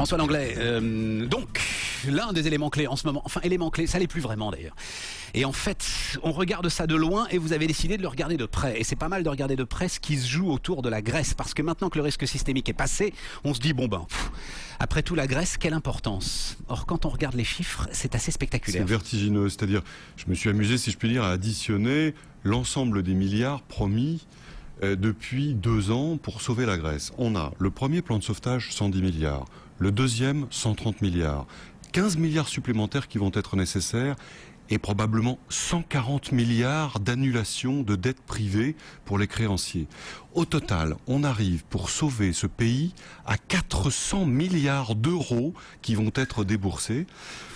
François Langlais, donc l'un des éléments clés en ce moment, enfin élément clé, ça l'est plus vraiment d'ailleurs. Et en fait, on regarde ça de loin et vous avez décidé de le regarder de près. Et c'est pas mal de regarder de près ce qui se joue autour de la Grèce, parce que maintenant que le risque systémique est passé, on se dit bon ben, après tout la Grèce, quelle importance. Or quand on regarde les chiffres, c'est assez spectaculaire. C'est vertigineux, c'est-à-dire, je me suis amusé, si je puis dire, à additionner l'ensemble des milliards promis depuis 2 ans pour sauver la Grèce. On a le premier plan de sauvetage, 110 milliards, le deuxième, 130 milliards, 15 milliards supplémentaires qui vont être nécessaires et probablement 140 milliards d'annulation de dettes privées pour les créanciers. Au total, on arrive pour sauver ce pays à 400 milliards d'euros qui vont être déboursés.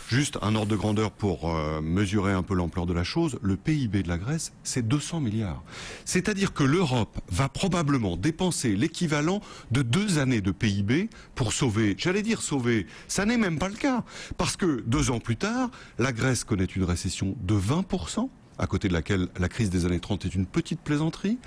Juste un ordre de grandeur pour mesurer un peu l'ampleur de la chose, le PIB de la Grèce, c'est 200 milliards. C'est-à-dire que l'Europe va probablement dépenser l'équivalent de 2 années de PIB pour sauver, j'allais dire sauver, ça n'est même pas le cas. Parce que 2 ans plus tard, la Grèce connaît une récession de 20%. À côté de laquelle la crise des années 30 est une petite plaisanterie,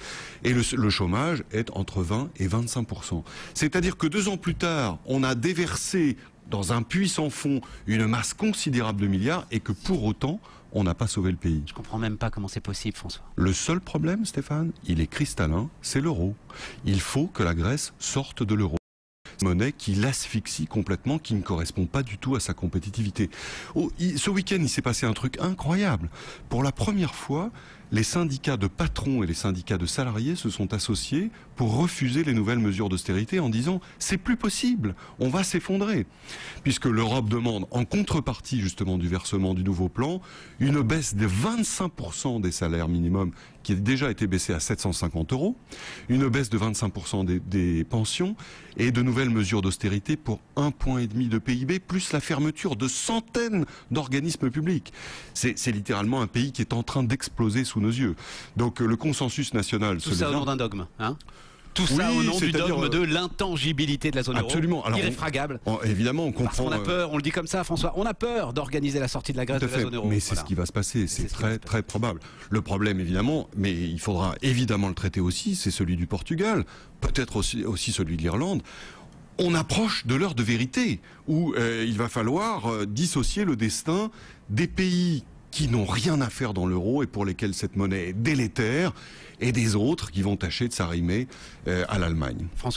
et le chômage est entre 20 et 25%. C'est-à-dire que 2 ans plus tard, on a déversé dans un puits sans fond une masse considérable de milliards, et que pour autant, on n'a pas sauvé le pays. Je comprends même pas comment c'est possible, François. Le seul problème, Stéphane, il est cristallin, c'est l'euro. Il faut que la Grèce sorte de l'euro. Monnaie qui l'asphyxie complètement, qui ne correspond pas du tout à sa compétitivité. Ce week-end, il s'est passé un truc incroyable. Pour la première fois, les syndicats de patrons et les syndicats de salariés se sont associés pour refuser les nouvelles mesures d'austérité en disant « c'est plus possible, on va s'effondrer ». Puisque l'Europe demande, en contrepartie justement du versement du nouveau plan, une baisse de 25% des salaires minimums qui a déjà été baissé à 750 €, une baisse de 25% des pensions et de nouvelles mesures d'austérité pour 1,5 point de PIB, plus la fermeture de centaines d'organismes publics. C'est littéralement un pays qui est en train d'exploser sous nos yeux. Donc le consensus national... Tout ça au nom d'un dogme, hein ? Tout ça au nom du dogme de l'intangibilité de la zone euro. Absolument. Alors, irréfragable. Évidemment, on comprend. Parce qu'on a peur, on le dit comme ça, François, on a peur d'organiser la sortie de la Grèce de la zone euro. Mais c'est ce qui va se passer, c'est très probable. Le problème, évidemment, mais il faudra évidemment le traiter aussi, c'est celui du Portugal, peut-être aussi celui de l'Irlande. On approche de l'heure de vérité, où il va falloir dissocier le destin des pays qui n'ont rien à faire dans l'euro et pour lesquels cette monnaie est délétère, et des autres qui vont tâcher de s'arrimer à l'Allemagne. François.